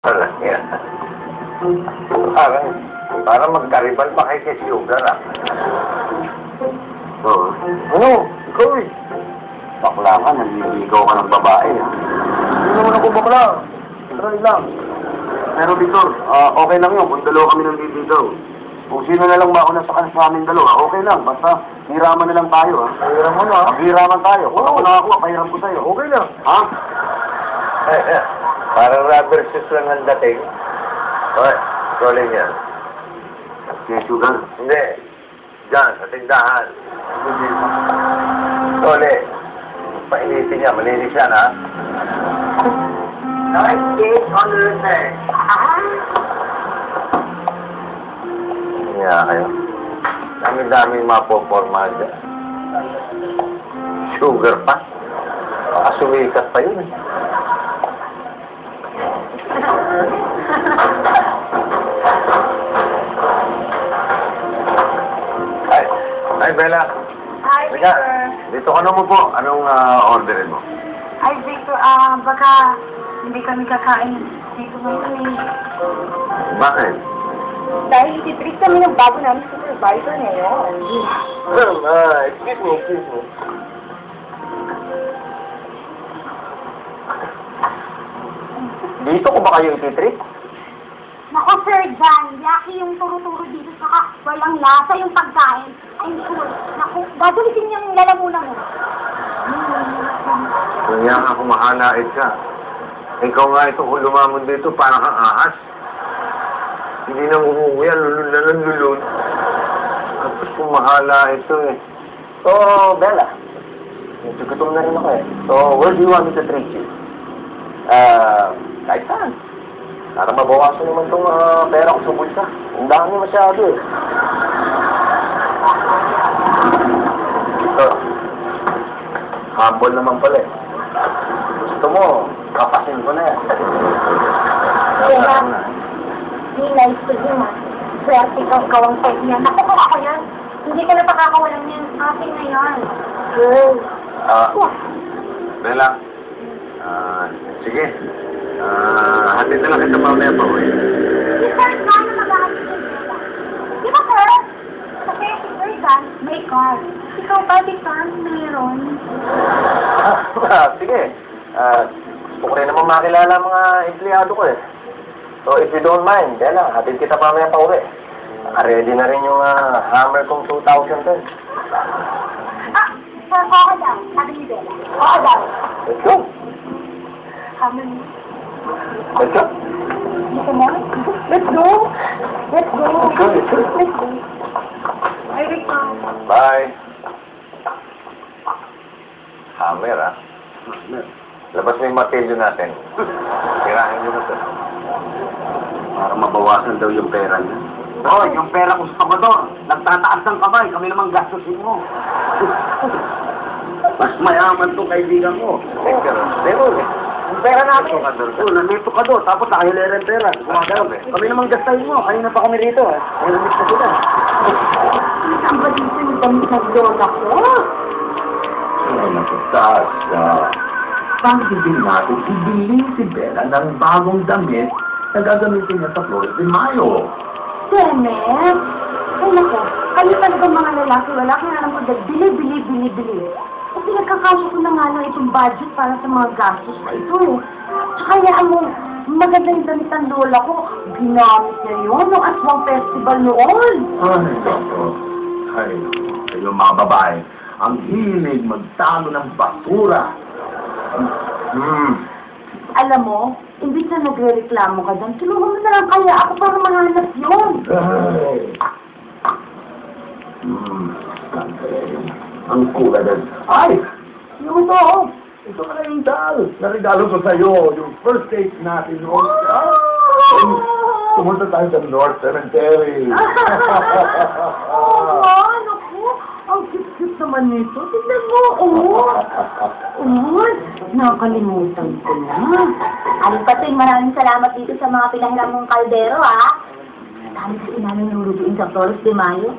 Wala yan. Parang magkaribal pa kay Sugar, ah. Oo. Ano? Ikaw eh. Bakla ka, nanliligaw ka ng babae. Hindi naman ako bakla. Try lang. Pero Victor, okay lang yun kung dalawa kami nanliligaw. Kung sino na lang mauna sa aming dalawa, okay lang. Basta hiraman na lang tayo, ha? Pahiram mo na. Maghiraman tayo. Kung ako nakakuha, pahiram ko sa'yo. Okay lang. Ha? Parang rubber shoes lang ang dating. Okay, tuloy niya. Kaya Sugar. Hindi. Diyan, sa tindahan. Tuloy. Painitin niya, malinis yan, ha? Nice cake on the return. Kaya kayo. Dami-daming mapoporma dyan. Sugar pa. Baka sumikat pa yun, eh. Ay, Bella. Hi, Teka, Victor. dito ka na mo po. Anong orderin mo? Ay, Victor, baka hindi kami kakain dito ngayon eh. Bakit? Dahil ititreat kami ng bago namin supervisor ngayon. Excuse me. Dito ko ba kayo ititreat? Nako, Sir John, yaki yung turo-turo dito, saka walang lasa yung pagkain. I'm sure. Naku, gagalitin niyang lalamunan mo. Kaya nga kumahalait ka. Ikaw nga ito kung lumamon dito, parang kang ahas. Hindi nang umuwi, lulun. Tapos kumahala ito eh. So, Bella, medyo gutom na rin ako eh. So, where do you want me to treat you? Kahit saan. Para mabawasan naman itong pera ko sa bulsa. Ang dami masyado eh. Ito. Humble naman pala eh. Gusto mo, kapasin ko na yan. Kaya, be nice to him, ah. Swerte kang kawang type niya. Naku, kung ako yan, hindi ka na pakakawalan niyan. Akin na yan. Girl. Bella. Sige. Hatid na lang kita mamaya pa uwi. Si Sir John na mag-ahatid ng Bella. Di ba, sir? Kasi si Sir John may car. Ikaw ba, Victor, mayroon? Sige. Gusto ko rin naman makilala ang mga empleyado ko eh. So, if you don't mind, Bella, hatid kita mamaya pa uwi. Ready na rin yung hammer kong 2,000 din. Sir, oo daw. Sabi ni Bella. Oo daw. Let's go. Let's go. Gusto mo? Let's go. Let's go. Let's go. Ay, Victor. Bye. Hammer, ah. Labas mo yung martilyo natin. Tirahin nyo na ito. Para mabawasan daw yung pera niya. Oh, yung pera ko sa pagador. Nagtataas ng kamay. Kami namang gastusin mo. Mas mayaman tong kaibigan ko. Pero, Yung pera natin. Oh, nandito ka doon. Tapos nakahilera yung pera. Gumagalaw. Kami namang gastahin mo. Kanina pa kami rito. May limit na sila. Ang balita yung damit na lola ko. Sasha, bakit din natin ibili si Bella ng bagong damit na gagamitin niya sa Flores de Mayo? Kenneth? Ay, naku. Kayo talaga mga lalaki. Wala kang alam ko dahil bili. At pinagkakasya ko na nga lang itong budget para sa mga gastos na ito eh. Tsaka hayaan mo, maganda yung damit ng lola ko. Ginamit niya yun nung Aswang Festival noon. Ay, Doko. Ay, kayo mga babae, ang hilig magtalo ng basura. Alam mo, imbis na nagre-reklamo ka dyan, tulungan mo na lang kaya ako para mahanap yun. Ay. Ang kulay din. Ay! Yung ito! Ito na yung dal. Naregalo ko sa'yo. Yung first date natin noon. Pumunta tayo sa North Cemetery. Oh, naku. Ang cute-cute naman nito. Tignan mo, nakakalimutan ko na. Aling Patoy, maraming salamat dito sa mga pinahiram mong kaldero, ha? Dahil sa namin lulutuin sa Flores de Mayo.